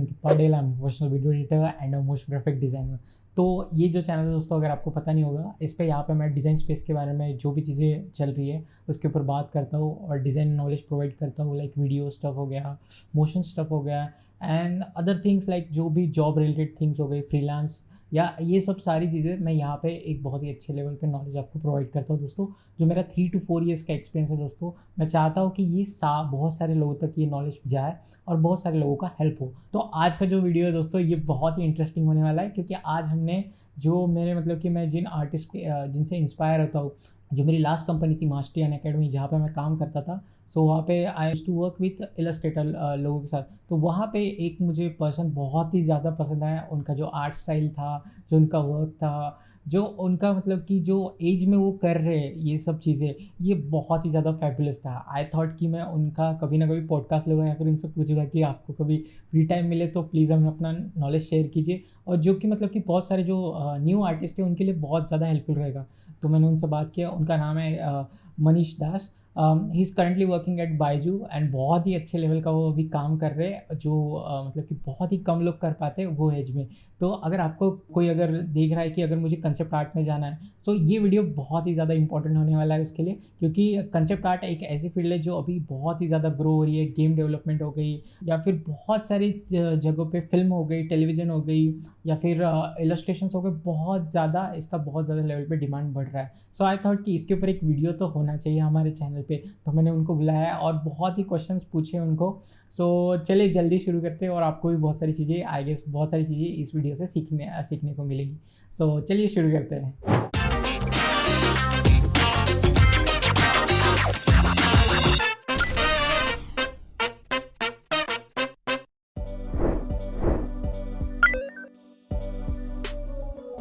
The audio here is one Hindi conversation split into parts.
Ankit Patel, I'm a professional video editor and a motion graphic designer। तो ये जो चैनल है दोस्तों, अगर आपको पता नहीं होगा, इस पे यहाँ पे मैं डिज़ाइन स्पेस के बारे में जो भी चीज़ें चल रही है उसके ऊपर बात करता हूँ और डिज़ाइन नॉलेज प्रोवाइड करता हूँ। लाइक वीडियो स्टफ हो गया, मोशन स्टफ हो गया एंड अदर थिंग्स, लाइक जो भी जॉब रिलेटेड थिंग्स हो गई, फ्रीलांस या ये सब सारी चीज़ें मैं यहाँ पे एक बहुत ही अच्छे लेवल पे नॉलेज आपको प्रोवाइड करता हूँ दोस्तों। जो मेरा 3 to 4 ईयर्स का एक्सपीरियंस है दोस्तों, मैं चाहता हूँ कि ये बहुत सारे लोगों तक ये नॉलेज जाए और बहुत सारे लोगों का हेल्प हो। तो आज का जो वीडियो है दोस्तों, ये बहुत ही इंटरेस्टिंग होने वाला है, क्योंकि आज हमने जो मेरे मतलब कि मैं जिन आर्टिस्ट जिनसे इंस्पायर होता हूँ, जो मेरी लास्ट कंपनी थी मास्टरी अकेडमी, जहाँ पे मैं काम करता था, सो वहाँ पे I used to work with illustrator लोगों के साथ। तो वहाँ पे एक मुझे पर्सन बहुत ही ज़्यादा पसंद आया। उनका जो आर्ट स्टाइल था, जो उनका वर्क था, जो उनका मतलब कि जो एज में वो कर रहे हैं ये सब चीज़ें, ये बहुत ही ज़्यादा फैबुलस था। आई थॉट कि मैं उनका कभी ना कभी पॉडकास्ट लूँगा या फिर उनसे पूछूंगा कि आपको कभी फ्री टाइम मिले तो प्लीज़ हमें अपना नॉलेज शेयर कीजिए, और जो कि मतलब कि बहुत सारे जो न्यू आर्टिस्ट हैं उनके लिए बहुत ज़्यादा हेल्पफुल रहेगा। तो मैंने उनसे बात किया। उनका नाम है Manish Das. He is currently working at Byju and बहुत ही अच्छे लेवल का वो अभी काम कर रहे हैं, जो मतलब कि बहुत ही कम लोग कर पाते हैं वो एज में। तो अगर आपको कोई अगर देख रहा है कि अगर मुझे कंसेप्ट आर्ट में जाना है, सो ये वीडियो बहुत ही ज़्यादा इंपॉर्टेंट होने वाला है उसके लिए, क्योंकि कंसेप्ट आर्ट एक ऐसी फील्ड है जो अभी बहुत ही ज़्यादा ग्रो हो रही है। गेम डेवलपमेंट हो गई या फिर बहुत सारी जगहों पे फिल्म हो गई, टेलीविज़न हो गई या फिर इलस्ट्रेशंस हो गए, बहुत ज़्यादा इसका बहुत ज़्यादा लेवल पे डिमांड बढ़ रहा है। सो आई थॉट कि इसके ऊपर एक वीडियो तो होना चाहिए हमारे चैनल पे। तो मैंने उनको बुलाया और बहुत ही क्वेश्चंस पूछे उनको। सो चलिए जल्दी शुरू करते हैं, और आपको भी बहुत सारी चीज़ें आई गेस बहुत सारी चीज़ें इस वीडियो से सीखने को मिलेगी। सो चलिए शुरू करते हैं।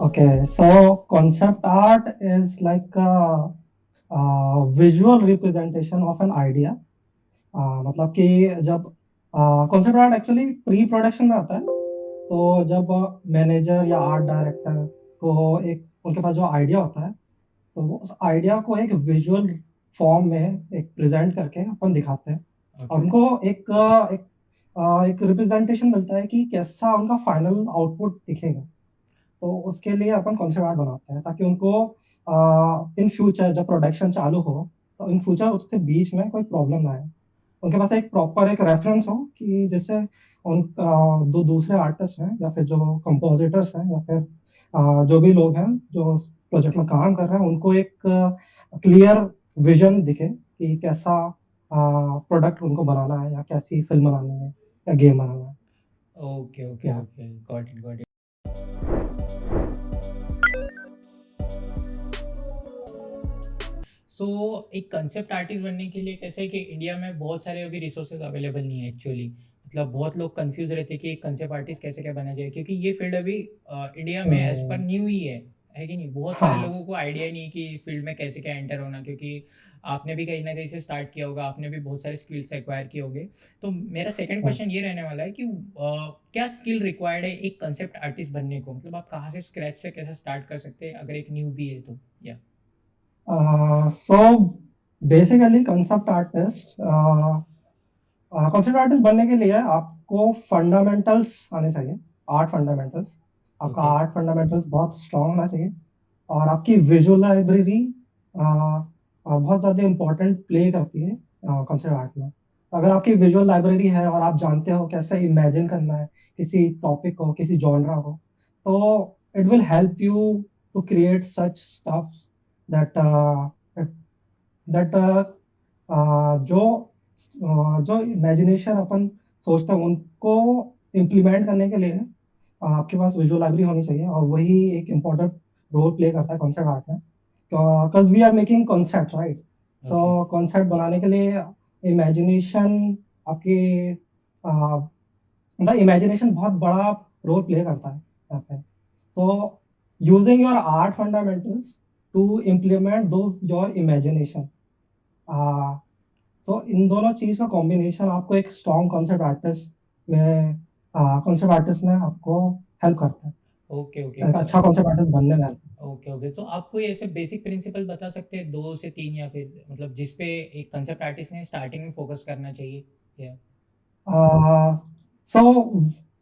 Okay, so concept art is like a visual representation of an idea. मतलब कि जब concept art actually pre production में आता है, तो जब मैनेजर या आर्ट डायरेक्टर को एक उनके पास जो आइडिया होता है, तो वो उस आइडिया को एक विजुअल फॉर्म में एक प्रेजेंट करके अपन दिखाते हैं। और ओके। उनको एक रिप्रेजेंटेशन मिलता है कि कैसा उनका फाइनल आउटपुट दिखेगा। तो उसके लिए अपन कॉन्सेप्ट आर्ट बनाते हैं ताकि उनको इन फ्यूचर जब प्रोडक्शन चालू हो, तो इन फ्यूचर उसके बीच में कोई प्रॉब्लम ना आए। उनके पास एक प्रॉपर एक रेफरेंस हो कि जिससे उन दो दूसरे आर्टिस्ट हैं या फिर जो कंपोजिटर्स हैं या फिर जो भी लोग हैं जो प्रोजेक्ट में काम कर रहे हैं, उनको एक क्लियर विजन दिखे कि कैसा प्रोडक्ट उनको बनाना है या कैसी फिल्म बनानी है या गेम बनाना है। Okay okay yeah okay, got it got it. So एक कंसेप्ट आर्टिस्ट बनने के लिए कैसे है कि इंडिया में बहुत सारे अभी रिसोर्सेज अवेलेबल नहीं है एक्चुअली। मतलब बहुत लोग कंफ्यूज रहते हैं कि एक कंसेप्ट आर्टिस्ट कैसे क्या बना जाए, क्योंकि ये फील्ड अभी इंडिया में एज पर न्यू ही है कि नहीं। बहुत सारे हाँ। लोगों को आइडिया ही नहीं है कि फील्ड में कैसे क्या एंटर होना, क्योंकि आपने भी कहीं ना कहीं से स्टार्ट किया होगा, आपने भी बहुत सारे स्किल्स एक्वायर किए होंगे। तो मेरा सेकंड हाँ। क्वेश्चन ये रहने वाला है कि क्या स्किल रिक्वायर्ड है एक कंसेप्ट आर्टिस्ट बनने को। मतलब आप कहाँ से स्क्रैच से कैसे स्टार्ट कर सकते हैं अगर एक न्यू भी है तो, या सो बेसिकली कंसेप्ट आर्टिस्ट बनने के लिए आपको फंडामेंटल्स आने चाहिए। आर्ट फंडामेंटल्स, आपका ओके। आर्ट फंडामेंटल्स बहुत स्ट्रांग होना चाहिए। और आपकी विजुअल लाइब्रेरी बहुत ज़्यादा इम्पोर्टेंट प्ले करती है कंसेप्ट आर्ट में। अगर आपकी विजुअल लाइब्रेरी है और आप जानते हो कैसे इमेजिन करना है किसी टॉपिक को, किसी जॉनरा को, तो it will help you to create such stuff that that जो जो इमेजिनेशन अपन सोचते हैं उनको इम्प्लीमेंट करने के लिए आपके पास विजुअल लाइब्रेरी होनी चाहिए। और वही एक इम्पोर्टेंट रोल प्ले करता है कॉन्सेप्ट आर्ट में, because we are making concept, right. So okay concept बनाने के लिए इमेजिनेशन आपके मतलब इमेजिनेशन बहुत बड़ा रोल प्ले करता है यहाँ पे। So using your art fundamentals to implement दो योर इमेजिनेशन, तो इन दोनों चीज का कॉम्बिनेशन आपको एक स्ट्रॉन्ग कॉन्सेप्ट आर्टिस्ट में आपको हेल्प करता ओके ओके। है, एक अच्छा कॉन्सेप्ट आर्टिस्ट बनने में help ओके ओके, तो आप कोई ऐसे बेसिक प्रिंसिपल बता सकते हैं, 2 से 3, या फिर मतलब जिस पे एक कंसेप्ट आर्टिस्ट ने स्टार्टिंग में फोकस करना चाहिए, या करता है। सो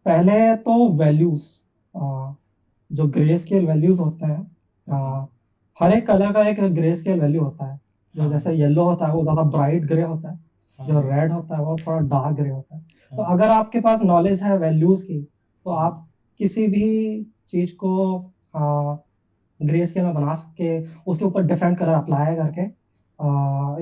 पहले तो वैल्यूज, जो ग्रे स्केल वैल्यूज होते हैं, ओके। हर एक कलर का एक ग्रे स्केल वैल्यू होता है। जो हाँ जैसे येलो होता है वो ज्यादा ब्राइट ग्रे होता है, हाँ जो हाँ रेड होता है वो थोड़ा डार्क ग्रे होता है। तो हाँ। अगर आपके पास नॉलेज है वैल्यूज की, तो हम्म, आप किसी भी चीज को ग्रे स्केल में बना के उसके ऊपर डिफरेंट कलर अप्लाई करके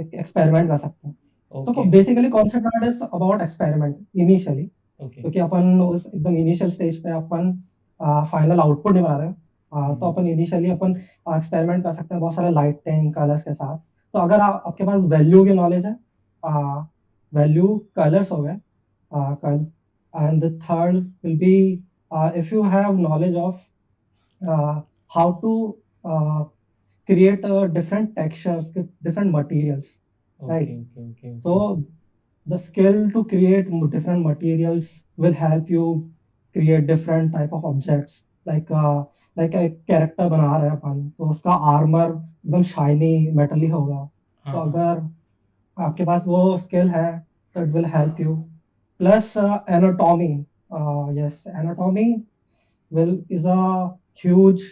एक एक्सपेरिमेंट कर सकते हैं। So okay basically concept art is about experiment initially, okay. क्योंकि अपन उस एकदम इनिशियल स्टेज पे अपन फाइनल आउटपुट नहीं बना रहे हैं। तो हम्म, अपन इनिशियली अपन एक्सपेरिमेंट कर सकते हैं बहुत सारे लाइटिंग कलर्स के साथ। तो अगर आपके पास वैल्यू की नॉलेज है, वैल्यू कलर्स हो गए, कल and the third will be if you have knowledge of how to create different textures, different materials, right? Okay okay okay okay. So the skill to create different materials will help you create different type of objects. Like एक कैरेक्टर बना रहे हैं अपन, तो उसका आर्मर एकदम शाइनी मेटल ही होगा। तो हाँ हाँ। अगर आपके पास वो स्किल है, तो it will help you. Plus anatomy, yes, anatomy will is a huge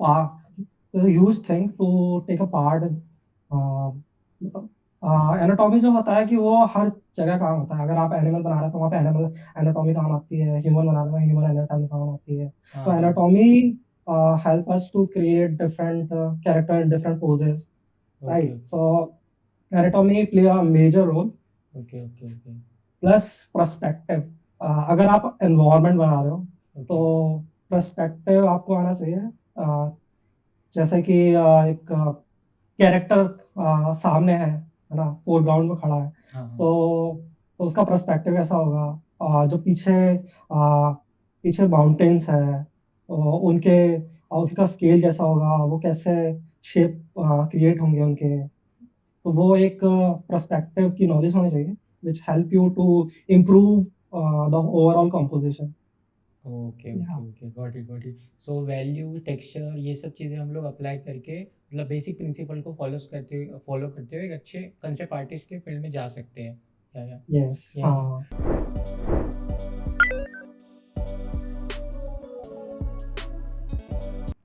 part, a huge thing to take a part in. Anatomy जो होता है कि वो हर जगह काम होता है। अगर आप एनिमल बना रहे हैं तो वहाँ पे एनिमल एनाटॉमी काम आती है, ह्यूमन बना रहे हैं ह्यूमन एनाटॉमी काम आती है। हाँ तो हाँ। Anatomy help us to create different character in different poses, okay right? So anatomy play a major role. Okay okay okay plus perspective, अगर आप एनवायरनमेंट बना रहे हो ओके। तो पर्सपेक्टिव आपको आना चाहिए। जैसे कि एक कैरेक्टर सामने है ना, फोरग्राउंड में खड़ा है, हाँ हाँ। तो उसका पर्सपेक्टिव कैसा होगा? जो पीछे पीछे माउंटेन्स है, तो उसका स्केल कैसा होगा, वो कैसे शेप क्रिएट होंगे उनके। तो वो एक पर्सपेक्टिव की नॉलेज होनी चाहिए which help you to improve the overall composition. Okay okay yeah okay, got it. So value texture ये सब चीज़ें हम लोग अप्लाई करके मतलब बेसिक प्रिंसिपल को फॉलो करते हुए एक अच्छे कंसेप्ट आर्टिस्ट के फील्ड में जा सकते हैं। या यस, या। हाँ।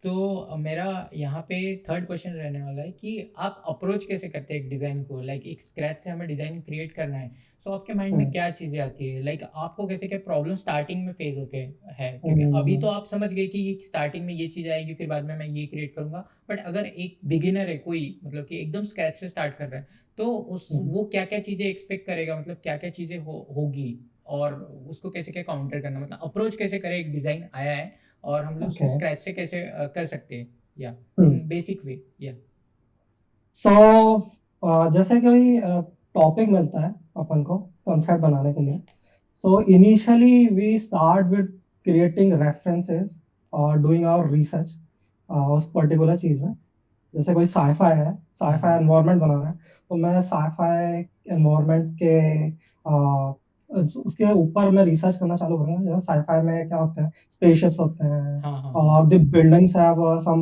तो मेरा यहाँ पे थर्ड क्वेश्चन रहने वाला है कि आप अप्रोच कैसे करते हैं एक डिज़ाइन को, लाइक एक स्क्रैच से हमें डिज़ाइन क्रिएट करना है। सो आपके माइंड में हम्म, क्या चीज़ें आती है, लाइक आपको कैसे क्या प्रॉब्लम स्टार्टिंग में फेस होते हैं, क्योंकि अभी हम्म, तो आप समझ गए कि स्टार्टिंग में ये चीज़ आएगी फिर बाद में मैं ये क्रिएट करूँगा। बट अगर एक बिगिनर है कोई, मतलब कि एकदम स्क्रैच से स्टार्ट कर रहा है, तो उस हम्म, वो क्या क्या चीज़ें एक्सपेक्ट करेगा, मतलब क्या क्या चीज़ें होगी, और उसको कैसे क्या काउंटर करना, मतलब अप्रोच कैसे करें, एक डिज़ाइन आया है और हम लोग उसको ओके। स्क्रैच से कैसे कर सकते हैं, या हम्म, इन बेसिक वे, या। सो जैसे कोई टॉपिक मिलता है अपन को कॉन्सेप्ट बनाने के लिए, so initially we start with creating references और डूइंग आवर रिसर्च उस पर्टिकुलर चीज में। जैसे कोई साईफाई है, साईफाई हम्म एनवायरनमेंट बना रहा है, तो मैं साईफाई एनवायरनमेंट के उसके ऊपर मैं रिसर्च करना चालू करूंगा। जैसे साईफाई में क्या होते हैं, स्पेसशिप्स होते हैं, हाँ हाँ हाँ। और the buildings have some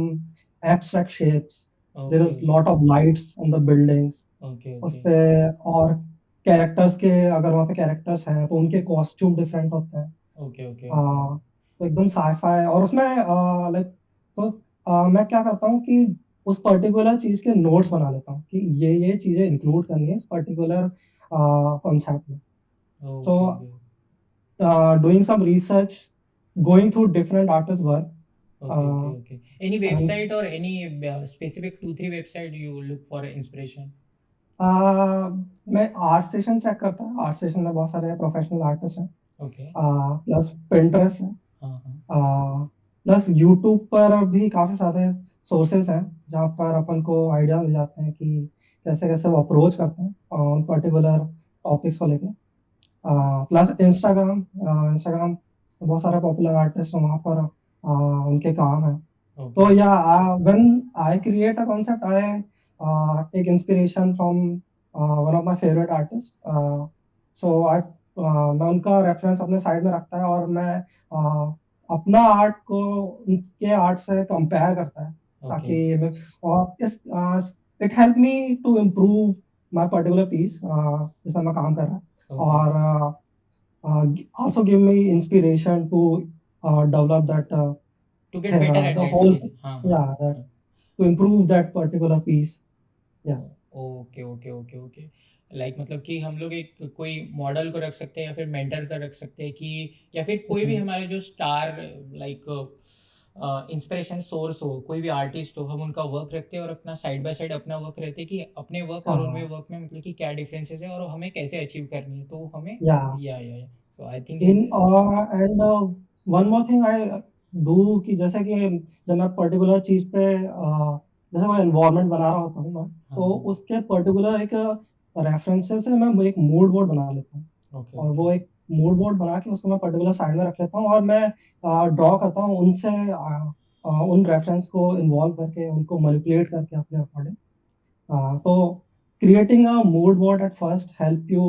abstract shapes, there okay is okay lot of lights on the buildings okay उस ओके पे। और कैरेक्टर्स के, अगर वहाँ पे कैरेक्टर्स हैं तो उनके कॉस्ट्यूम डिफरेंट होते हैं। Okay okay okay. तो एकदम साईफाई, और उसमें लाइक, तो मैं क्या करता हूँ कि उस पर्टिकुलर चीज के नोट्स बना लेता हूँ कि ये चीजें इंक्लूड करनी है इस पर्टिकुलर कॉन्सेप्ट में। So okay okay doing some research, going through different artist work, okay okay okay. Any and website और any specific 2 3 website you look for inspiration? मैं आर्ट स्टेशन चेक करता हूँ। आर्ट स्टेशन में बहुत सारे प्रोफेशनल आर्टिस्ट हैं, ओके। प्लस पिंटरेस्ट है, हाँ हाँ। प्लस यूट्यूब पर भी काफी सारे सोर्सेस हैं जहाँ पर अपन को आइडिया मिल जाते हैं कि कैसे कैसे वो अप्रोच करते हैं उन पर्टिकुलर टॉपिक्स को लेके। प्लस इंस्टाग्राम, इंस्टाग्राम बहुत सारे पॉपुलर आर्टिस्ट हैं वहाँ पर, उनके काम है। ओके तो yeah when I create a concept, I take inspiration from one of my favourite artist. So I मैं उनका रेफरेंस अपने साइड में रखता है, और मैं अपना आर्ट को उनके आर्ट से कंपेयर करता है, ओके ताकि मैं, और इस it help me to improve my particular piece जिसमें मैं काम कर रहा हूँ। ओके और also give me inspiration to develop that to get better at the that whole, skill, हाँ हाँ yeah, that हाँ। to improve that particular piece. Yeah. Okay okay okay okay. Like मतलब कि हम लोग एक कोई मॉडल को रख सकते हैं या फिर मेंटर का रख सकते हैं कि, या फिर कोई भी Mhm. हमारे जो स्टार लाइक इंस्पिरेशन सोर्स हो, कोई भी आर्टिस्ट हो, हम उनका वर्क रखते हैं और अपना साइड बाय साइड अपना वर्क रहते हैं कि अपने वर्क और उनमें हाँ, वर्क में मतलब कि क्या डिफरेंसेस है और हमें कैसे अचीव करनी है, तो हमें yeah. Yeah so I think is In and one more thing I do कि जैसे कि जब मैं पर्टिकुलर चीज़ पे जैसे कोई एनवायरनमेंट बना रहा होता हूँ मैं, हाँ तो हाँ। उसके पर्टिकुलर एक रेफरेंसेस से मैं एक मूड बोर्ड बना लेता हूँ। ओके और ओके वो एक मूड बोर्ड बना के उसको मैं पर्टिकुलर साइड में रख लेता हूँ और मैं ड्रॉ करता हूँ उनसे उन रेफरेंस को इन्वॉल्व करके उनको मैनिपुलेट करके अपने अकॉर्डिंग। तो creating a mood board at first help you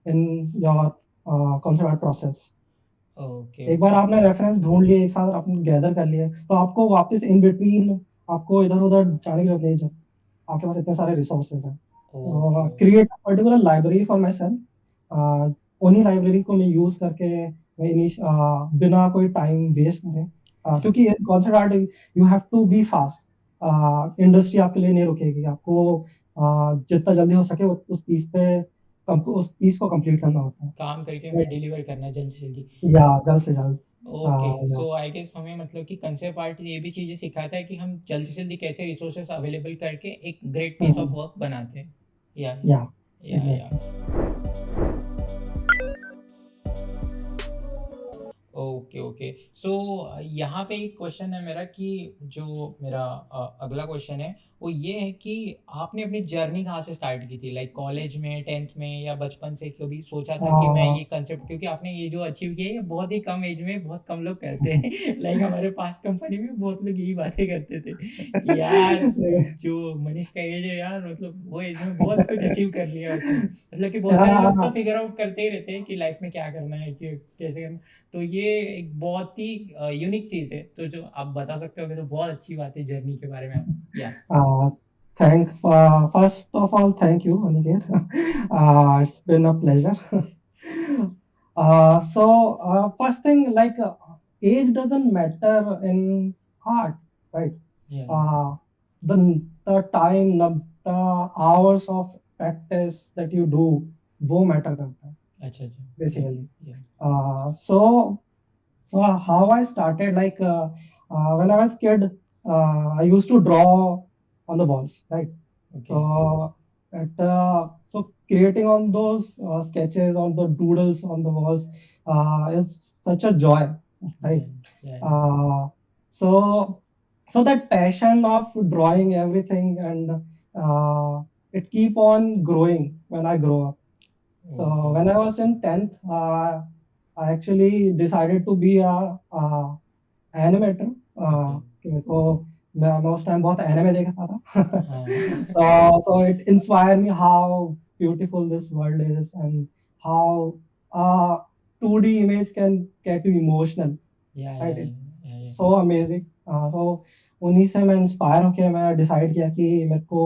in your concept art process. Okay एक बार ओके आपने रेफरेंस ढूँढ लिए, एक साथ आपने गैदर कर लिए, तो आपको वापस इन बिटवीन आपको इधर-उधर जाने की ज़रूरत नहीं है जब आपके पास इतने सारे रिसोर्सेज़ हैं। Okay create particular library for my self. उन्हीं लाइब्रेरी को मैं यूज़ करके मैं बिना कोई टाइम वेस्ट करे, क्योंकि in concert art you have to be fast. Industry आपके लिए नहीं रुकेगी। आपको जितना जल्दी हो सके उस पीस को कंप्लीट करना होता है। काम करके तो हमें डिलीवर करना है जल्द से जल्दी। या जल्द से जल्द। ओके, या सो आई गेस हमें मतलब कि कंसेप्ट आर्ट ये भी चीज़ें सिखाता है कि हम जल्दी से जल्दी कैसे रिसोर्सेस अवेलेबल करके एक ग्रेट पीस ऑफ हुँ, वर्क बनाते हैं। या या या एग्ज़ैक्टली। Okay okay. सो यहाँ पे एक क्वेश्चन है मेरा कि जो मेरा अगला क्वेश्चन है वो ये है कि आपने अपनी जर्नी कहाँ से स्टार्ट की थी, लाइक कॉलेज में, टेंथ में, या बचपन से कभी सोचा था कि मैं अ, ये कंसेप्ट, क्योंकि आपने ये जो अचीव किया है ये बहुत ही कम एज में बहुत कम लोग करते हैं। लाइक हमारे पास कंपनी में बहुत लोग यही बातें करते थे कि यार जो मनीष का एज है यार, मतलब वो एज में बहुत कुछ अचीव कर लिया उसने, मतलब कि बहुत सारे लोग तो हाँ, फिगर आउट करते ही रहते हैं कि लाइफ में क्या करना है, कि कैसे करना। तो ये एक बहुत ही यूनिक चीज़ है, तो जो आप बता सकते हो कि तो बहुत अच्छी बात है जर्नी के बारे में आप। या uh, first of all, thank you, Aniket. It's been a pleasure. First thing, like age doesn't matter in art, right? या Uh, the time, the hours of practice that you do, वो matter करता है अच्छा अच्छा। या basically. या Uh, so So how I started, like when I was kid, I used to draw on the walls, right? Okay So creating on those sketches, on the doodles on the walls, is such a joy, या right? या Uh, so so that passion of drawing everything and it keep on growing when I grow up. Okay So when I was in 10th, I actually decided to be a animator. Okay. कि मेरे को मैं उस टाइम बहुत एनिमे देखता था। हाँ। So it inspired me how beautiful this world is and how a 2D image can get you emotional, right? It's या so amazing. So उन्हीं से मैं इंस्पायर होके मैं डिसाइड किया कि मेरे को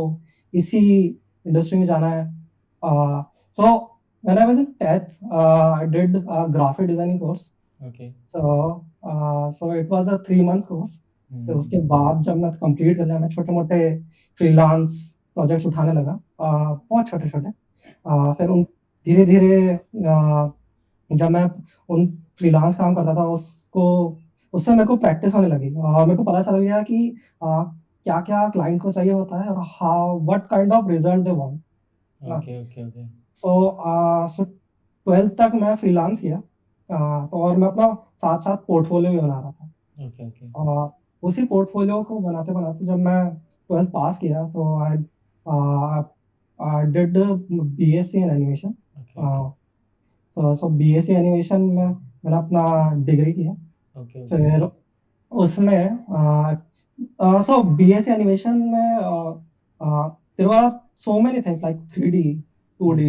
इसी इंडस्ट्री में जाना है। So when I was in 10th, I did a graphic designing course. Okay. So it was a 3 months course. फिर हम्म। उसके बाद जब मैं कंप्लीट कर लिया, मैं छोटे-मोटे फ्रीलांस प्रोजेक्ट्स उठाने लगा, बहुत छोटे-छोटे। फिर उन धीरे-धीरे जब मैं उन फ्रीलांस काम करता था, उसको उससे मेरे को प्रैक्टिस होने लगी और मेरे को पता चल गया कि क्या-क्या क्लाइंट को चाहिए होता है और how what kind of result they want, है ना? Okay okay okay so 12th तक मैं फ्रीलांस किया। तो और मैं अपना साथ-साथ पोर्टफोलियो भी बना रहा था। ओके ओके उसी पोर्टफोलियो को बनाते-बनाते जब मैं 12th पास किया तो uh, I did BSc in animation. Okay okay uh, so BSc animation में मैंने अपना डिग्री किया। Okay okay. फिर उसमें so BSc animation में there were so many things like 3D, 2D,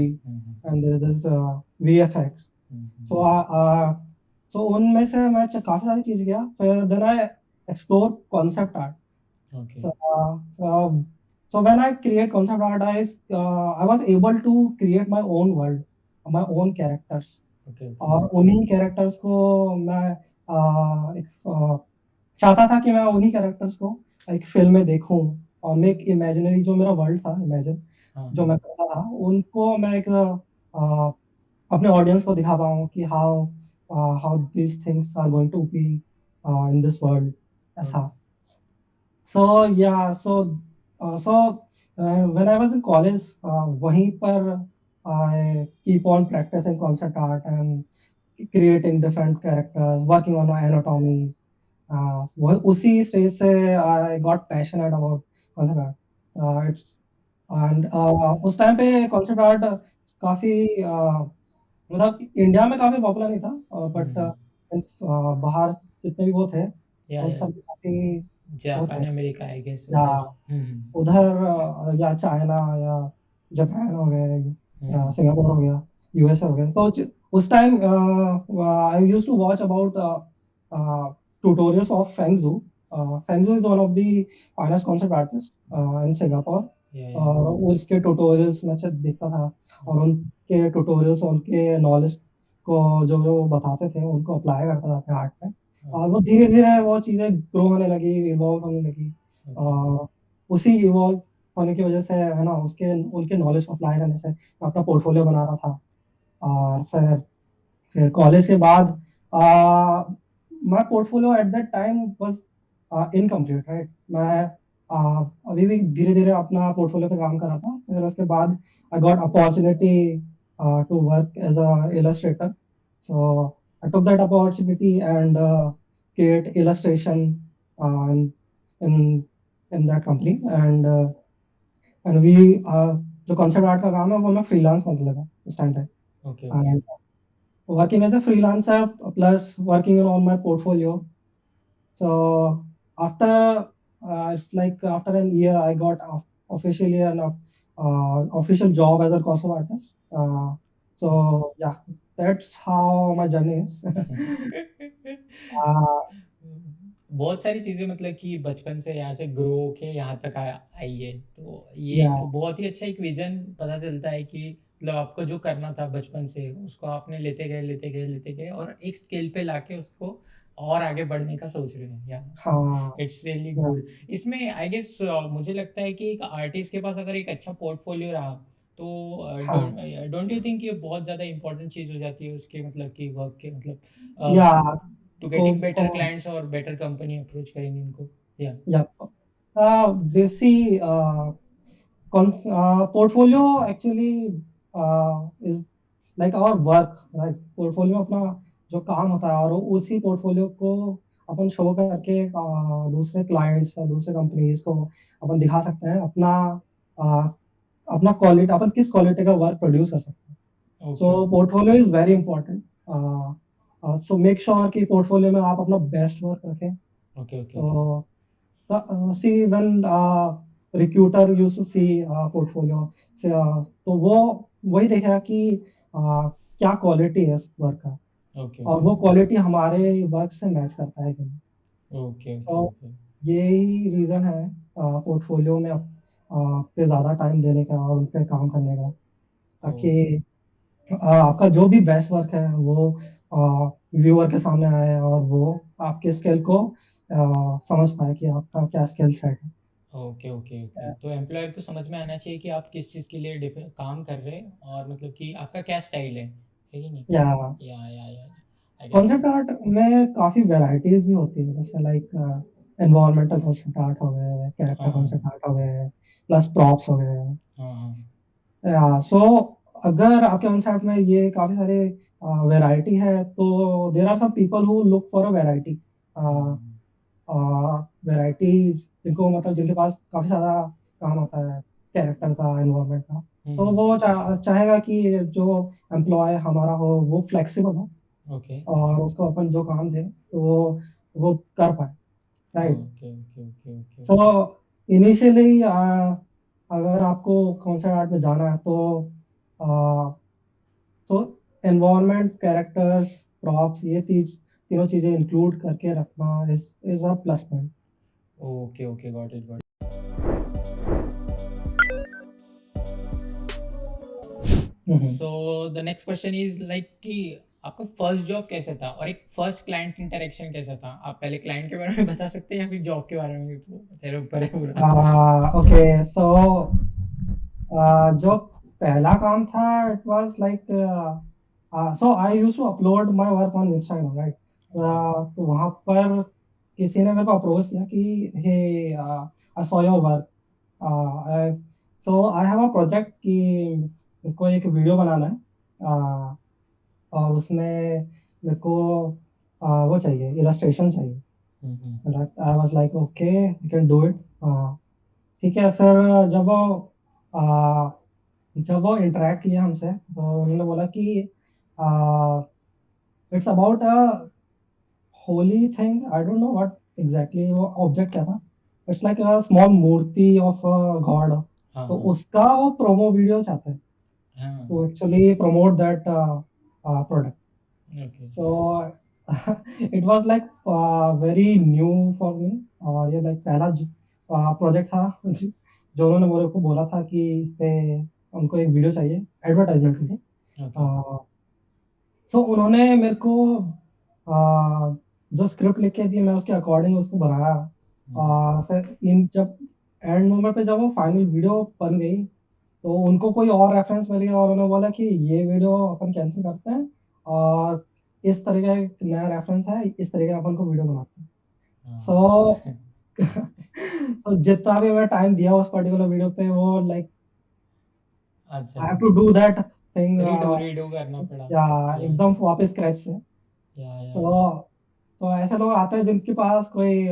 and there is this VFX. So so उनमें से मैं काफ़ी सारी चीज़ किया। फिर then I explore concept art. Okay So so when I create concept art, I was able to create my own world, my own characters. Okay, okay. और उन्हीं कैरेक्टर्स को मैं चाहता था कि मैं उन्हीं कैरेक्टर्स को एक फ़िल्म में देखूँ और मैं एक इमेजिनरी जो मेरा वर्ल्ड था इमेजिन हाँ, जो मैं हाँ। करता था, उनको मैं एक अपने ऑडियंस को दिखा पाऊँ कि how these things are going to be in this world okay. ऐसा। So yeah, when I was in college, वहीं पर I keep on practicing concept art and creating different characters, working on my anatomies. वो उसी स्टेज से I got passionate about concept art. It's and उस टाइम पे concept art काफी मतलब इंडिया में काफी पॉपुलर नहीं था, बट हुँ। बाहर जितने भी वो थे या, उन या। सब में काफी वो जापान, थे। अमेरिका आई गेस या उधर। हुँ, हुँ। उधर या चाइना या जापान हो गए हुँ, या हुँ। सिंगापुर हो गया, यूएसए हो गया। तो उस time I used to watch about tutorials of Feng Zhu. Feng Zhu is one of the finest concept artist in Singapore. Yeah. और उसके ट्यूटोरियल्स मैं जब देखता था और ओके, उनके ट्यूटोरियल्स उनके नॉलेज को जो जो वो बताते थे उनको अप्लाई करता था अपने आर्ट में। और ओके, वो धीरे धीरे वो चीज़ें ग्रो होने लगी, इवॉल्व होने लगी। ओके। उसी इवॉल्व होने की वजह से है ना, उसके उनके नॉलेज को अप्लाई करने से मैं अपना पोर्टफोलियो बना रहा था। और फिर कॉलेज के बाद my portfolio at that time was incomplete, right. मैं अभी भी धीरे धीरे अपना पोर्टफोलियो पे काम कर रहा था। फिर उसके बाद I got opportunity to work as a illustrator. So I took that opportunity and create illustration in in that company and we जो कॉन्सेप्ट आर्ट का काम है वो मैं फ्रीलांस करने लगा उस टाइम पे। Okay, okay. And working as a freelancer plus working on my portfolio. So it's like after an year I got officially an official job as a costume artist. So yeah, that's how my journey is. uh, बहुत सारी चीज़ें मतलब कि बचपन से यहाँ से ग्रो होके यहाँ तक आई है, तो ये yeah, एक बहुत ही अच्छा एक विजन पता चलता है कि मतलब आपको जो करना था बचपन से उसको आपने लेते गए और एक स्केल पे लाके उसको और आगे बढ़ने का सोच रहे हैं। या हाँ, इट्स रियली yeah, गुड। इसमें आई गेस मुझे लगता है कि एक आर्टिस्ट के पास अगर एक अच्छा पोर्टफोलियो रहा तो हाँ, डोंट यू थिंक ये बहुत ज़्यादा इंपॉर्टेंट चीज़ हो जाती है उसके मतलब कि वर्क के मतलब yeah. टू को गेटिंग बेटर को क्लाइंट्स और बेटर कंपनी अप्रोच करेंगे इनको। या। yeah. Basically, portfolio actually is like our work, right? Portfolio अपना जो काम होता है और उसी पोर्टफोलियो को अपन शो करके दूसरे क्लाइंट्स या दूसरे कंपनीज को अपन दिखा सकते हैं अपना अ, अपना क्वालिटी, अपन किस क्वालिटी का वर्क प्रोड्यूस कर सकते हैं। Okay, so portfolio is very important. So make sure कि पोर्टफोलियो में आप अपना बेस्ट वर्क रखें। Okay, okay, okay. तो see when recruiter used to see portfolio से तो वो वही देखेगा कि क्या क्वालिटी है इस वर्क का ओके, और ओके, वो ओके। क्वालिटी हमारे वर्क से मैच करता है कि नहीं। ओके, तो ओके, ओके। यही रीज़न है पोर्टफोलियो में पे ज़्यादा टाइम देने का और उन पे काम करने का, ओ। ताकि आपका जो भी बेस्ट वर्क है वो व्यूअर के सामने आए और वो आपके स्किल को समझ पाए कि आपका क्या स्किल सेट है। Okay, okay, okay. तो एम्प्लॉयर को समझ में आना चाहिए कि आप किस चीज़ के लिए काम कर रहे हैं और मतलब कि आपका क्या स्टाइल है कि नहीं? या या आई गेस। कॉन्सेप्ट आर्ट में काफ़ी वैराइटीज़ भी होती है, जैसे लाइक एनवायरमेंटल कॉन्सेप्ट आर्ट हो गए, कैरेक्टर हाँ, हाँ। कॉन्सेप्ट आर्ट हो गए, प्लस प्रॉप्स हो गए। हाँ, हाँ। या सो अगर आपके कॉन्सेप्ट में ये काफ़ी सारे वैरायटी है तो there are some people who look for a variety. Hmm, variety जिनको मतलब जिनके पास काफ़ी सारा काम होता है कैरेक्टर का, एनवायरनमेंट का, हुँ, तो हुँ। वो चाहेगा कि जो एम्प्लॉय हमारा हो वो फ्लेक्सिबल हो ओके। और उसको अपन जो काम दें तो वो कर पाए, right. Okay, okay, okay, okay, so okay. Initially अगर आपको कॉन्सेप्ट आर्ट में जाना है तो अ, तो एनवायरनमेंट, कैरेक्टर्स, प्रॉप्स, ये तीनों चीज़ें इंक्लूड करके रखना is a plus point. Okay, okay, got it, got hmm, so the next question is like कि आपका फर्स्ट जॉब कैसा था और एक फर्स्ट क्लाइंट इंटरेक्शन कैसा था? आप पहले क्लाइंट के बारे में बता सकते हैं या फिर जॉब के बारे में? वो तेरे ऊपर है पूरा। ओके सो जो पहला काम था it was like so I used to upload my work on Instagram right. Okay. तो वहाँ पर किसी ने मेरे को अप्रोच किया कि hey I saw your work so I have a project कि मेरे को एक वीडियो बनाना है और उसमें मेरे को वो चाहिए इलस्ट्रेशन चाहिए। I was like okay you can do it. ठीक है फिर जब वो आ, जब वो इंटरेक्ट किया हमसे तो उन्होंने बोला कि it's about a holy thing I don't know what exactly वो ऑब्जेक्ट क्या था। It's like a small murti of god. हाँ तो हाँ उसका वो प्रोमो वीडियो चाहते हैं हाँ। to actually promote that product. Okay. So it was like very new for me और ये like पहला प्रोजेक्ट था जो उन्होंने मेरे को बोला था कि इस पे उनको एक वीडियो चाहिए एडवर्टाइजमेंट के लिए। ओके। सो उन्होंने मेरे को जो स्क्रिप्ट लिख के दी मैं उसके अकॉर्डिंग उसको बनाया। फिर इन जब एंड मोमेंट पे जब वो फाइनल वीडियो बन गई तो उनको कोई और रेफरेंस मिल गया और उन्होंने बोला कि ये वीडियो अपन कैंसिल करते हैं और इस तरह का एक नया रेफरेंस है इस तरह का अपन को वीडियो बनाते हैं। सो तो जितना भी मैं टाइम दिया उस पर्टिकुलर वीडियो पे वो लाइक अच्छा। I have to do that thing redo redo करना पड़ा। या या एकदम वापस स्क्रैच से। या। सो तो ऐसे लोग आते हैं जिनके पास कोई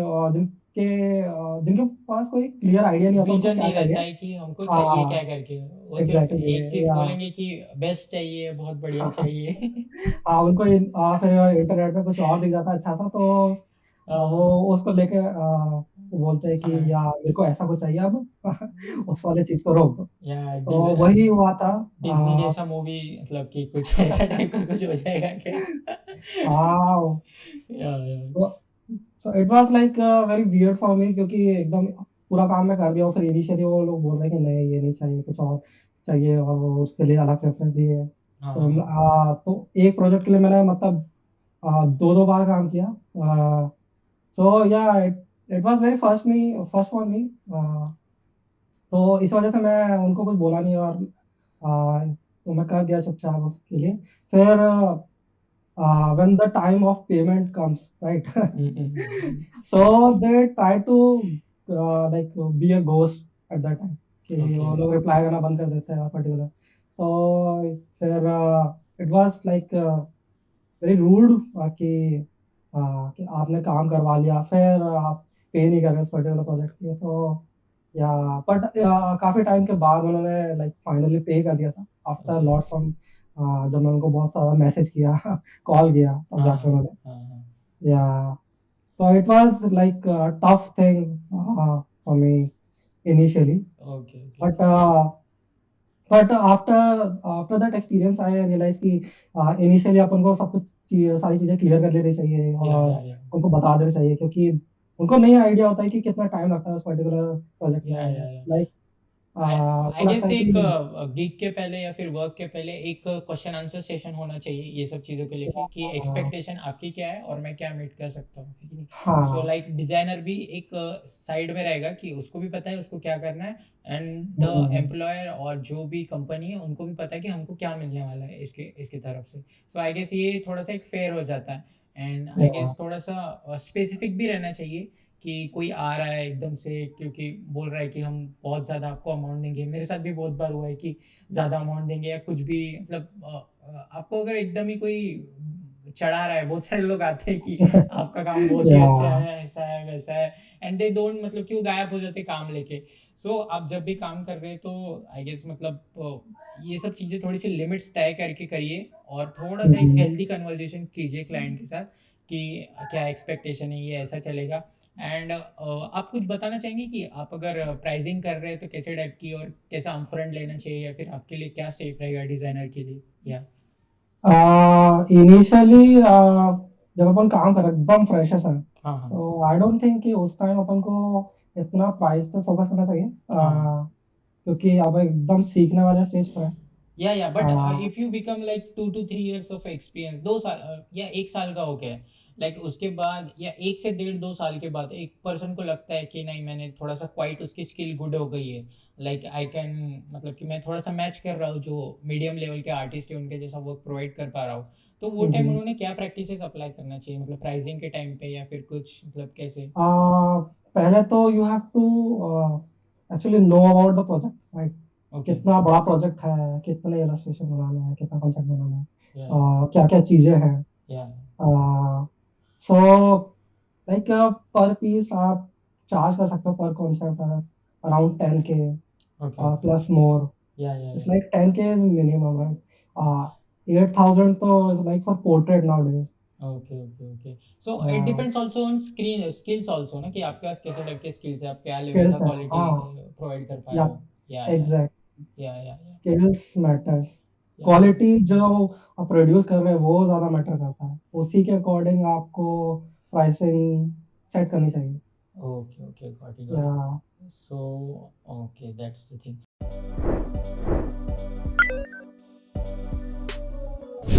जिनके पास कोई क्लियर आइडिया नहीं होता उनको विजन क्या नहीं रहता चाहिए। है कि हमको चाहिए क्या हाँ करके। वो सिर्फ एग्जैक्टली एक चीज या बोलेंगे कि बेस्ट चाहिए, बहुत बढ़िया चाहिए। हाँ उनको फिर इंटरनेट पे कुछ और दिख जाता है अच्छा सा तो वो उसको लेके वो बोलते हैं कि हाँ। या मेरे को ऐसा कुछ चाहिए अब उस वाले चीज को रोक दो। या तो वही हुआ था। डिज्नी जैसा मूवी, मतलब कि कुछ ऐसा टाइप का कुछ हो जाएगा क्या? हाँ या। So it was like very weird for me क्योंकि एकदम पूरा काम मैं कर दिया और फिर इनिशियली वो लोग बोल रहे हैं कि नहीं ये नहीं चाहिए कुछ और चाहिए और वो उसके लिए अलग रेफरेंस दिए। तो हाँ। तो एक प्रोजेक्ट के लिए मैंने मतलब दो दो बार काम किया। सो या it was very first for me. तो इस वजह से मैं उनको कुछ बोला नहीं और तो मैं कर दिया चुपचाप उसके लिए। फिर when the time of payment comes right so they try to like be a ghost at that time कि ओके। वो लोग रिप्लाई करना बंद कर देते हैं पर्टिकुलर। तो फिर it was like very rude कि आपने काम करवा लिया फिर आप पे नहीं कर रहे उस पर्टिकुलर प्रोजेक्ट के लिए। तो या बट काफी टाइम के बाद उन्होंने लाइक फाइनली पे कर दिया था आफ्टर ओके। लॉट्स ऑफ जब मैं उनको बहुत सारा मैसेज किया कॉल किया तब हाँ जाके हाँ उन्होंने हाँ हाँ। या so it was like a tough thing for me initially okay okay. but after that experience I realized कि initially अपन को सब कुछ सारी चीजें क्लियर कर लेनी चाहिए और या उनको बता देना चाहिए क्योंकि उनको नहीं आइडिया होता है कि कितना टाइम लगता है उस पर्टिकुलर प्रोजेक्ट में। या। लाइक आई उनको लगता गेस है एक कि गिग के पहले या फिर वर्क के पहले एक क्वेश्चन आंसर सेशन होना चाहिए ये सब चीज़ों को लेके, कि एक्सपेक्टेशन आपकी क्या है और मैं क्या मीट कर सकता हूँ, है कि नहीं? सो हाँ लाइक डिजाइनर भी एक साइड में रहेगा कि उसको भी पता है उसको क्या करना है, एंड द हम्म, एम्प्लॉयर और जो भी कंपनी है उनको भी पता है कि हमको क्या मिलने वाला है इसके तरफ से। सो आई गेस ये थोड़ा सा एक फेयर हो जाता है। एंड आई या गेस थोड़ा सा स्पेसिफिक भी रहना चाहिए कि कोई आ रहा है एकदम से क्योंकि बोल रहा है कि हम बहुत ज़्यादा आपको अमाउंट देंगे। मेरे साथ भी बहुत बार हुआ है कि ज़्यादा अमाउंट देंगे या कुछ भी, मतलब आपको अगर एकदम ही कोई चढ़ा रहा है, बहुत सारे लोग आते हैं कि आपका काम बहुत ही या अच्छा है, ऐसा है वैसा है, एंड दे डोंट, मतलब कि वो गायब हो जाते काम लेके। सो आप जब भी काम कर रहे हैं तो आई गेस मतलब ये सब चीज़ें थोड़ी सी लिमिट्स तय करके करिए और थोड़ा सा एक हम्म, हेल्दी कन्वर्जेशन कीजिए क्लाइंट के साथ कि क्या एक्सपेक्टेशन है, ये ऐसा चलेगा। एंड आप कुछ बताना चाहेंगे कि आप अगर प्राइसिंग कर रहे हैं तो कैसे टाइप की और कैसा अपफ्रंट लेना चाहिए, या फिर आपके लिए क्या सेफ रहेगा डिज़ाइनर के लिए? या इनिशियली जब अपन काम कर रहे हैं, एकदम फ्रेशर्स हैं हाँ हाँ सो आई डोंट थिंक कि उस टाइम अपन को इतना प्राइस पे फोकस करना चाहिए हाँ क्योंकि अब एकदम सीखने वाले स्टेज पर है। या but ah, if you become like 2 to 3 years of experience, 2 साल या 1 साल का हो गया है, लाइक उसके बाद या 1 से 1.5 2 साल के बाद एक पर्सन को लगता है कि नहीं, मैंने थोड़ा सा क्वाइट उसकी स्किल गुड हो गई है, लाइक आई कैन, मतलब कि मैं थोड़ा सा मैच कर रहा हूँ जो मीडियम लेवल के आर्टिस्ट है उनके जैसा वर्क प्रोवाइड कर पा रहा हूँ, तो वो टाइम जी। उन्होंने क्या प्रैक्टिसेस अप्लाई करना चाहिए, मतलब प्राइसिंग के टाइम पे या फिर कुछ, मतलब कैसे? पहले तो you have to actually know about the project, right? Okay. कितना बड़ा प्रोजेक्ट है, कितने इलस्ट्रेशन बनाने हैं, कितना कॉन्सेप्ट बनाना है, या क्या क्या चीज़ें हैं। या सो लाइक पर पीस आप चार्ज कर सकते हो पर concept around 10K okay okay. Plus मोर. या It's like 10K is minimum, right? 8,000 तो is like for portrait nowadays. Okay okay okay. So it Yeah, depends also on screen skills also ना, कि आपके पास कैसे टाइप के स्किल्स है, आप क्या लेवल का skills है, क्वालिटी हाँ. प्रोवाइड कर पा रहे Yeah, हो। या exact. या Skills matters. या क्वालिटी जो आप प्रोड्यूस कर रहे हैं वो ज़्यादा मैटर करता है. उसी के अकॉर्डिंग आपको प्राइसिंग सेट करनी चाहिए. ओके ओके, गॉट या it. So okay, that's the thing.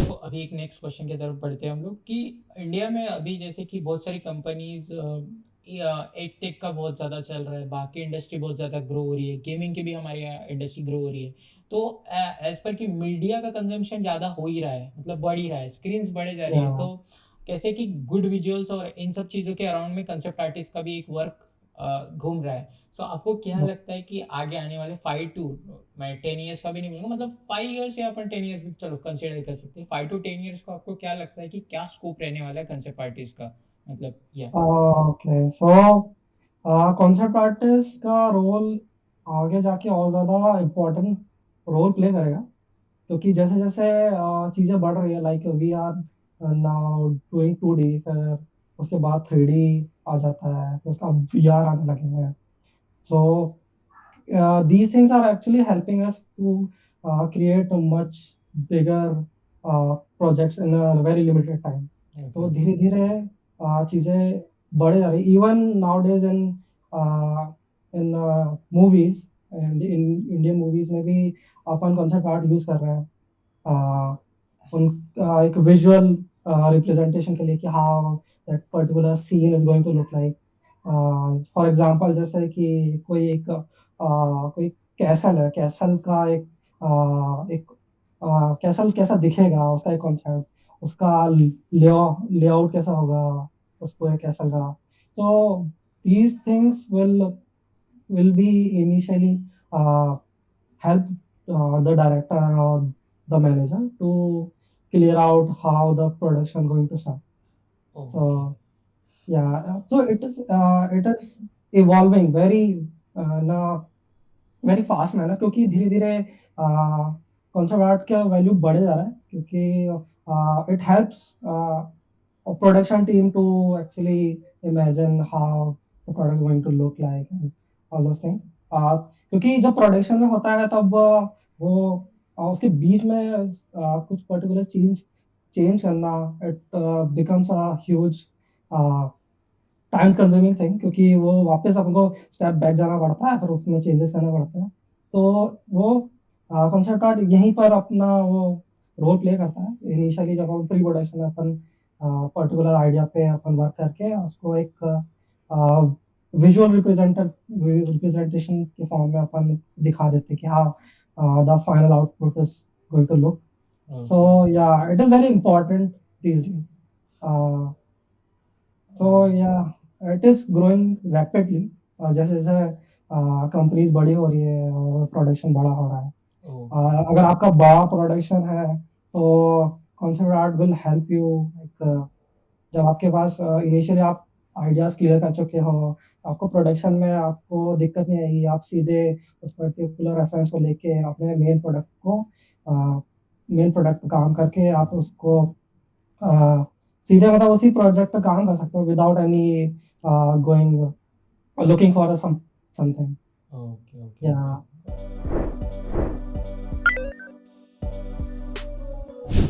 तो अभी एक नेक्स्ट क्वेश्चन की तरफ बढ़ते हैं हम लोग, कि इंडिया में अभी जैसे कि बहुत सारी कंपनीज, एड टेक का बहुत ज़्यादा चल रहा है, बाकी इंडस्ट्री बहुत ज़्यादा ग्रो हो रही है, गेमिंग की भी हमारी इंडस्ट्री ग्रो हो रही है, तो एज पर कि मीडिया का कंजम्पशन ज़्यादा हो ही रहा है, मतलब बढ़ ही रहा है, स्क्रीन्स बढ़े जा रही है, या तो कैसे कि गुड विजुअल्स और इन सब चीज़ों के अराउंड में कंसेप्ट आर्टिस्ट का भी एक वर्क घूम रहा है। सो आपको क्या लगता है कि आगे आने वाले 5 to, मैं 10 ईयर्स का भी नहीं बोलूँगा, मतलब 5 ईयर्स या अपन 10 ईयर्स भी चलो कंसिडर कर सकते हैं, 5 to 10 ईयर्स को आपको क्या लगता है कि क्या स्कोप रहने वाला है कंसेप्ट आर्टिस्ट का, मतलब या ओके. सो कॉन्सेप्ट आर्टिस्ट का रोल आगे जाके और ज़्यादा इम्पोर्टेंट रोल प्ले करेगा, क्योंकि जैसे जैसे चीज़ें बढ़ रही है, like we are now doing 2D, फिर उसके बाद 3D आ जाता है, फिर उसका VR आने लगे हैं. सो these things are actually helping us to create a much bigger projects in a very limited time. Okay तो ओके धीरे धीरे चीज़ें बढ़े जा रही, even nowadays in in movies and in Indian movies में भी अपन कॉन्सेप्ट आर्ट यूज कर रहे हैं. uh, उन एक विजुअल रिप्रेजेंटेशन के लिए कि how that particular scene is going to look like. For example जैसे कि कोई कैसल है, कैसल का एक कैसल कैसा दिखेगा, उसका एक कॉन्सेप्ट, उसका लेआउट कैसा होगा उस पूरे कैसल का. So these things will be initially help the director or the manager to clear out how the production going to start. Okay So yeah, so it is evolving very in a very fast manner, क्योंकि धीरे धीरे concept art का वैल्यू बढ़े जा रहा है, क्योंकि it helps a production team to actually imagine how the product is going to look like and all those things. क्योंकि जब प्रोडक्शन में होता है तब वो उसके बीच में कुछ पर्टिकुलर चीज चेंज करना, it becomes a huge time consuming thing, क्योंकि वो वापस हमको स्टेप बैक जाना पड़ता है, फिर उसमें चेंजेस करना पड़ता है. तो वो कंसेप्ट आर्ट यहीं पर अपना वो रोल प्ले करता है. इनिशियली जब हम प्री प्रोडक्शन में अपन पर्टिकुलर आइडिया पे अपन वर्क करके उसको एक विजुअल रिप्रेजेंटेशन के फॉर्म में अपन दिखा देते कि हाँ the final output is going to look. So okay yeah it is very important these days. So yeah, it is growing rapidly. जैसे जैसे कंपनीज बड़ी हो रही है और प्रोडक्शन बड़ा हो रहा है. ओके अगर आपका बड़ा प्रोडक्शन है तो concept art will help you. जब आपके पास इनिशियली आप आइडियाज क्लियर कर चुके हो, आपको प्रोडक्शन में आपको दिक्कत नहीं आएगी, आप सीधे उस पर्टिकुलर रेफरेंस को लेके अपने मेन प्रोडक्ट पे काम करके आप उसको सीधे मतलब उसी प्रोजेक्ट पे काम कर सकते हो without any going looking for something. Okay okay yeah okay.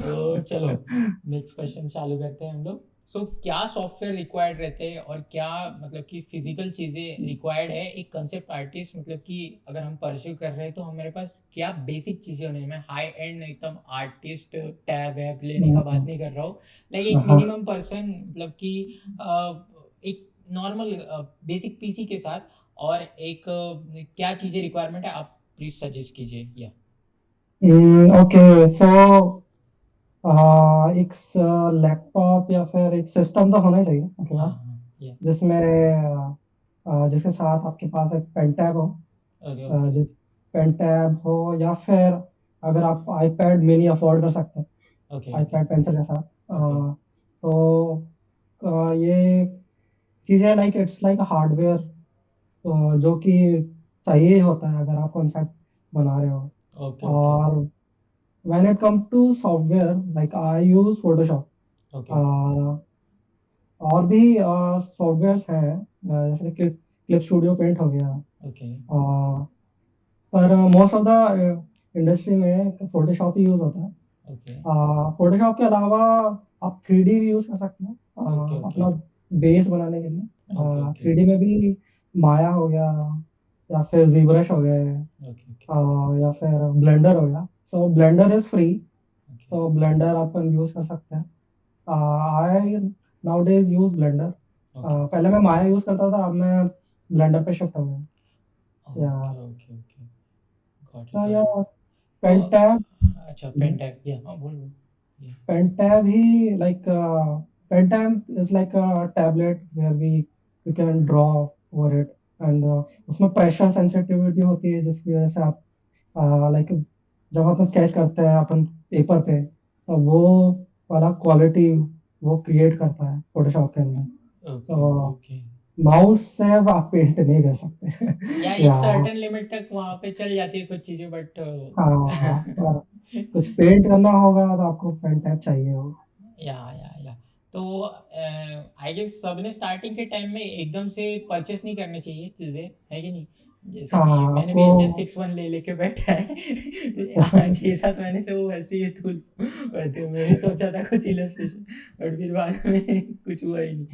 तो चलो नेक्स्ट क्वेश्चन चालू करते हैं हम लोग, सो क्या सॉफ्टवेयर रिक्वायर्ड रहते हैं और क्या मतलब कि फिजिकल चीज़ें रिक्वायर्ड है एक कंसेप्ट आर्टिस्ट, मतलब कि अगर हम परस्यू कर रहे हैं तो हमारे पास क्या बेसिक चीज़ें होनी है। मैं हाई एंड एकदम आर्टिस्ट टैब वैब लेने का बात हम्म, नहीं कर रहा हूँ, लाइक एक हाँ मिनिमम पर्सन, मतलब कि एक नॉर्मल बेसिक पीसी के साथ, और एक क्या चीज़ें रिक्वायरमेंट है आप प्लीज सजेस्ट कीजिए या। ओके सो एक लैपटॉप या फिर एक सिस्टम तो होना ही चाहिए आपके हाँ पास, हाँ या। जिसमें जिसके साथ आपके पास एक पेन टैब हो, ओके ओके जिस पेन टैब हो, या फिर अगर आप आईपैड मिनी अफोर्ड कर सकते हैं ओके ओके आईपैड पेंसिल के साथ, ओके तो ये चीज़ें लाइक इट्स लाइक हार्डवेयर, जो कि चाहिए ही होता है अगर आप कॉन्सेप्ट बना रहे हो। ओके ओके और when it come to software like I use Photoshop, okay okay और भी सॉफ्टवेयर्स हैं, जैसे क्लिप स्टूडियो पेंट हो गया, ओके अ, पर मोस्ट ऑफ द इंडस्ट्री में फोटोशॉप ही यूज होता है। ओके फोटोशॉप के अलावा आप 3D भी यूज कर सकते हैं, ओके ओके अपना बेस बनाने के लिए। ओके ओके 3D में भी माया हो गया, या फिर जीब्रश हो गए, ओके ओके या फिर ब्लेंडर हो गया। सो ब्लेंडर इज फ्री, ओके तो ब्लेंडर अपन यूज कर सकते हैं। I now days use blender. Okay पहले मैं माया यूज करता था, अब मैं ब्लेंडर पे शिफ्ट हो गया। Okay yeah okay okay got it तो या गॉट इट। तो पेन टैब अच्छा पेन टैप या, हाँ बोल बोल या। पेन टैब ही like pen tab is like a tablet where we you can draw over it, and उसमें प्रेशर सेंसिटिविटी होती है, जिसकी वजह से आप लाइक जब अपन स्केच करते हैं अपन पेपर पे, तो वो वाला क्वालिटी वो क्रिएट करता है फोटोशॉप के अंदर। ओके ओके तो ओके माउस से अब आप पेंट नहीं कर या सकते एक या सर्टेन लिमिट तक वहाँ पे चल जाती है कुछ चीज़ें, बट हाँ, कुछ पेंट करना होगा तो आपको पेन टैब चाहिए हो। या तो आई गेस सबने स्टार्टिंग के टाइम में एकदम से परचेस नहीं करनी चाहिए चीज़ें, है कि नहीं। जैसे कि हाँ मैंने भी आपको एच एस 6 1 ले लेके बैठा है 6 7 महीने से वो वैसे ही है, थूल। तो मैंने सोचा था कुछ इलस्ट्रेशन, बट फिर बाद में कुछ हुआ ही नहीं।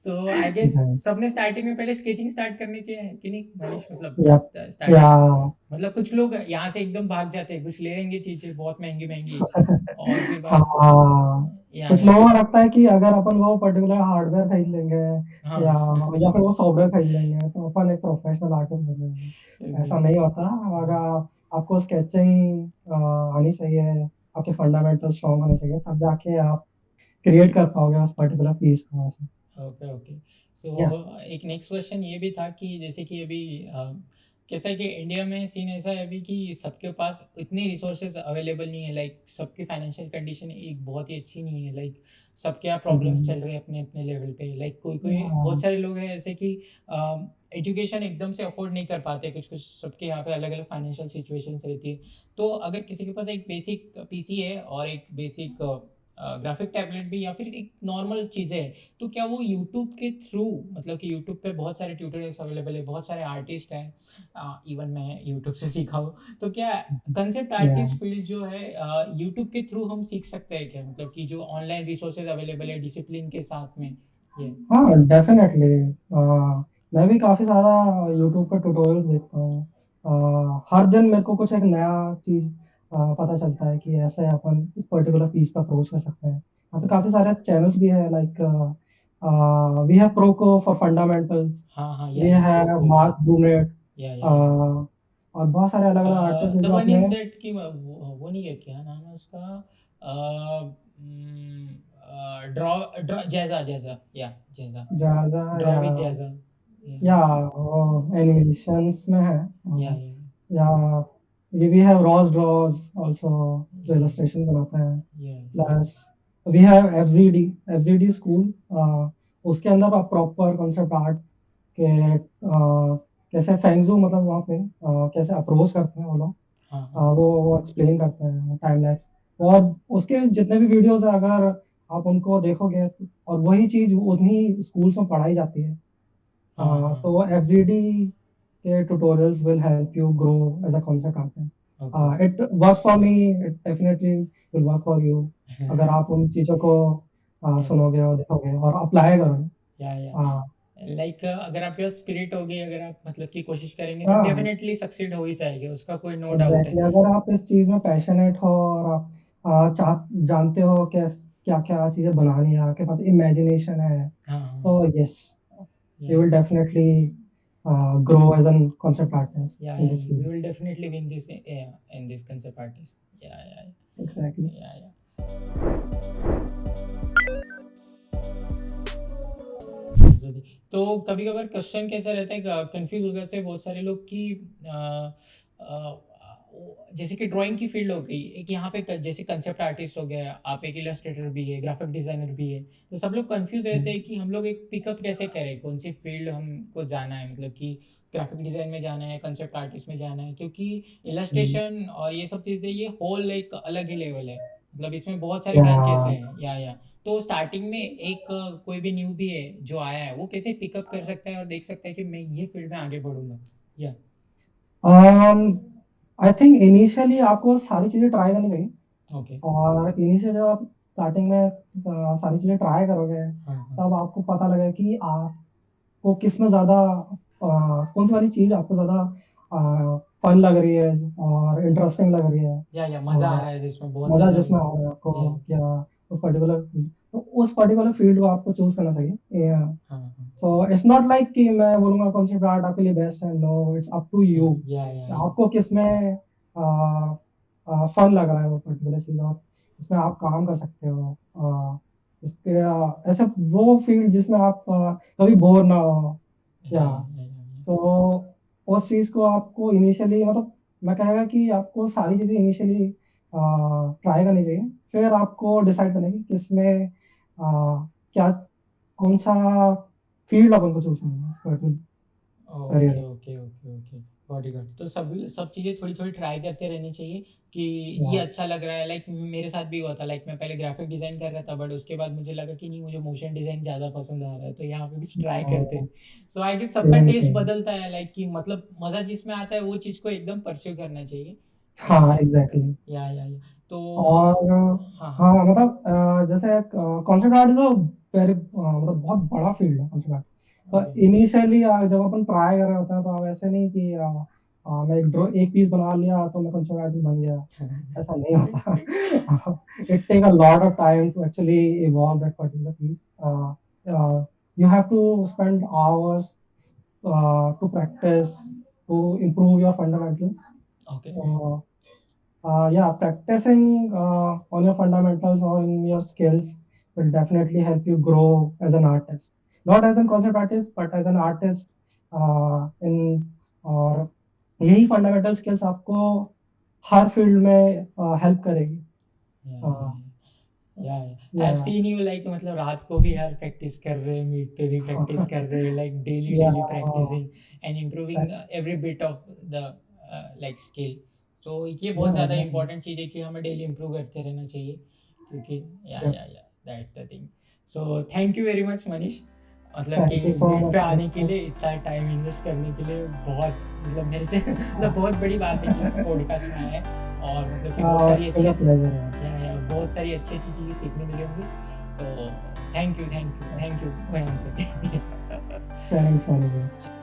सो आई गेस सबने स्टार्टिंग में पहले स्केचिंग स्टार्ट करनी चाहिए, कि नहीं मनीष, मतलब या या स्टार्टिंग। मतलब कुछ लोग यहाँ से एकदम भाग जाते हैं, कुछ ले लेंगे चीज़ें बहुत महंगी महंगी, और फिर बाद हाँ, कुछ या लोगों को लगता है कि अगर अपन वो पर्टिकुलर हार्डवेयर खरीद लेंगे, या हाँ या फिर वो सॉफ्टवेयर खरीद लेंगे, तो अपन एक प्रोफेशनल आर्टिस्ट बन जाएंगे। ऐसा नहीं होता। अगर आपको स्केचिंग आनी चाहिए, आपके फंडामेंटल स्ट्रांग होने चाहिए, तब जाके आप क्रिएट कर पाओगे उस पर्टिकुलर पीस को ऐसे। Okay okay. सो या एक नेक्स्ट क्वेश्चन ये भी था कि जैसे कि अभी कैसा है कि इंडिया में सीन ऐसा है अभी कि सबके पास इतनी रिसोर्सेज अवेलेबल नहीं है, लाइक सबकी फाइनेंशियल कंडीशन एक बहुत ही अच्छी नहीं है, लाइक सबके यहाँ प्रॉब्लम्स चल रहे हैं अपने अपने लेवल पे, लाइक कोई कोई बहुत सारे लोग हैं ऐसे कि एजुकेशन एकदम से अफोर्ड नहीं कर पाते, कुछ कुछ सबके यहाँ पे अलग अलग फाइनेंशियल सिचुएशंस रहती है। तो अगर किसी के पास एक बेसिक पीसी है और एक बेसिक ग्राफिक टैबलेट भी, या फिर एक नॉर्मल चीज़ें है, तो क्या वो यूट्यूब के थ्रू, मतलब कि यूट्यूब पे बहुत सारे ट्यूटोरियल्स अवेलेबल है, बहुत सारे आर्टिस्ट हैं, इवन मैं यूट्यूब से सीखा हूँ, तो क्या कंसेप्ट या आर्टिस्ट फील्ड जो है यूट्यूब के थ्रू हम सीख सकते हैं क्या, मतलब कि जो ऑनलाइन रिसोर्सेज अवेलेबल है डिसिप्लिन के साथ में ये। हाँ डेफिनेटली। मैं भी काफ़ी सारा यूट्यूब पर ट्यूटोरियल्स देखता हूँ। हर दिन मेरे को कुछ एक नया चीज़ पता चलता है कि ऐसे अपन इस पर्टिकुलर पीस का अप्रोच कर सकते हैं। यहाँ पे काफ़ी सारे चैनल्स भी है, like we have Proko for fundamentals, हाँ हाँ वी या हैव प्रोको मार्क ब्रूनेट, या और बहुत सारे अलग अलग आर्टिस्ट हैं द जो वन इज अपने दैट कि वो नहीं है, क्या नाम है उसका, ड्रॉ ड्रॉ जैजा जैजा या जैजा, जाजा ड्रॉ विद जैजा या एनिमेशंस में है, या या ये we have Ross Draws also, जो या इलस्ट्रेशन बनाते हैं। या plus we have FGD school, उसके अंदर आप प्रॉपर कॉन्सेप्ट आर्ट के कैसे फेंगजू, मतलब वहाँ पे कैसे अप्रोच करते हैं वो लोग, हाँ हाँ वो एक्सप्लेन करते हैं टाइम लैप्स। और उसके जितने भी वीडियोस है, अगर आप उनको देखोगे और वही चीज़ उन्हीं स्कूल्स में पढ़ाई जाती है, हाँ हाँ तो एफजीडी के tutorials will help you grow as a concept okay artist. It work for me, it definitely will work for you, अगर आप उन चीज़ों को या सुनोगे और देखोगे और अप्लाई करोगे। या हाँ, लाइक अगर आपके पास स्पिरिट होगी, अगर आप मतलब की कोशिश करेंगे तो हाँ, डेफिनेटली सक्सीड हो ही जाएगी, उसका कोई नो डाउट है। एग्ज़ैक्टली अगर आप इस चीज़ में पैशनेट हो और आप जानते हो क्या-क्या चीज़ें बनानी है, आपके पास इमेजिनेशन है, हाँ हाँ। तो येस, या you will definitely grow as an concept artist या in this we field. Will definitely win this in this concept artist. Exactly. या जल्दी। तो कभी कभार क्वेश्चन कैसा रहता है, कंफ्यूज हो जाते हैं बहुत सारे लोग कि अ, अ, जैसे कि ड्राइंग की फील्ड हो गई एक, यहाँ पे जैसे कंसेप्ट आर्टिस्ट हो गया, आप एक इलस्ट्रेटर भी है, ग्राफिक डिजाइनर भी है, तो सब लोग कंफ्यूज रहते Mm. हैं कि हम लोग एक पिकअप कैसे करें, कौन सी फील्ड हमको जाना है, मतलब कि ग्राफिक डिजाइन में जाना है, कंसेप्ट आर्टिस्ट में जाना है, क्योंकि Mm. इलस्ट्रेशन और ये सब चीज़ें ये होल एक अलग ही लेवल है, मतलब इसमें बहुत सारे ब्रांचेस Yeah. हैं। या तो स्टार्टिंग में एक कोई भी न्यू भी है जो आया है, वो कैसे पिकअप कर सकता है और देख सकता है कि मैं ये फील्ड में आगे बढ़ूंगा। या Um, I think initially आपको सारी चीज़ें ट्राई करनी चाहिए ओके। और इनिशियल जब आप स्टार्टिंग में सारी चीज़ें ट्राई करोगे, हाँ हाँ। तब आपको पता लगेगा कि आपको किसमें ज़्यादा कौन-सी वाली चीज़ आपको ज़्यादा फन लग रही है और इंटरेस्टिंग लग रही है या मज़ा आ और रहा है जिसमें बहुत मज़ा ज़्यादा। जिसमें आ रहा है या आपको या उस पर्टिकुलर फील्ड, तो उस पर्टिकुलर फील्ड को आपको चूज़ करना चाहिए। या हाँ हाँ। सो इट्स नॉट लाइक कि मैं बोलूँगा कॉन्सेप्ट आर्ट आपके लिए बेस्ट है, no it's up to you. या आपको किसमें फन लग रहा है वो पर्टिकुलर चीज़ और इसमें आप काम कर सकते हो। इसके ऐसे वो फील्ड जिसमें आप कभी बोर ना हो या सो उस चीज़ को आपको इनिशियली मतलब मैं कहेगा कि आपको सारी चीज़ें इनिशियली ट्राई करनी चाहिए। फिर आपको डिसाइड करना है कि किसमें क्या कौन-सा फ़ील्ड अपन को चूज़ करना है इस particular okay career. Okay okay okay. Got it got. तो सब सब चीज़ें थोड़ी थोड़ी ट्राई करते रहनी चाहिए कि ये या अच्छा लग रहा है। लाइक मेरे साथ भी हुआ था, लाइक मैं पहले ग्राफिक डिज़ाइन कर रहा था, बट उसके बाद मुझे लगा कि नहीं, मुझे मोशन डिज़ाइन ज़्यादा पसंद आ रहा है, तो यहाँ पे कुछ ट्राई करते हैं। सो आई गेस सबका सेम, टेस्ट सेम। बदलता है, लाइक कि मतलब मज़ा जिसमें आता है वो चीज़ को एकदम परस्यू करना चाहिए। या हाँ, एग्ज़ैक्टली या तो और हाँ हाँ। हाँ, मतलब जैसे concept art is a very मतलब बहुत बड़ा फ़ील्ड है कॉन्सेप्ट आर्ट। तो ओके। इनिशियली जब अपन ट्राई कर रहे होते हैं तो अब ऐसे नहीं कि मैं एक पीस बना लिया तो मैं कॉन्सेप्ट आर्टिस्ट बन गया, ऐसा नहीं होता। It take a lot of time to actually evolve that particular piece. You have to spend hours to practice, to improve your fundamentals. ओके। So, yeah, practicing on your fundamentals or in your skills will definitely help you grow as an artist. Not as a concept artist, but as an artist in और यही फंडामेंटल स्किल्स आपको हर फील्ड में हेल्प करेगी। या आई या हैव सीन यू, लाइक मतलब रात को भी यार प्रैक्टिस कर रहे हैं, मीट पे भी प्रैक्टिस कर रहे हैं, लाइक डेली या daily practicing and improving every bit of the like skill. तो ये बहुत या ज़्यादा एग्जैक्टली इंपॉर्टेंट चीज़ है कि हमें डेली इम्प्रूव करते रहना चाहिए, क्योंकि या या that's the thing. So thank you very much Manish, मतलब कि थैंक यू सो मीट पे आने के मच। लिए, इतना टाइम इन्वेस्ट करने के लिए, बहुत मतलब मेरे से मतलब बहुत बड़ी बात है कि पॉडकास्ट में आए हैं, और मतलब कि बहुत सारी इट्स अच्छी बिन अ अच्छी प्लेजर यार। बहुत सारी अच्छी अच्छी चीज़ें सीखने मिली होंगी। तो thank you thank you thank you वहीं से। Thanks anyway.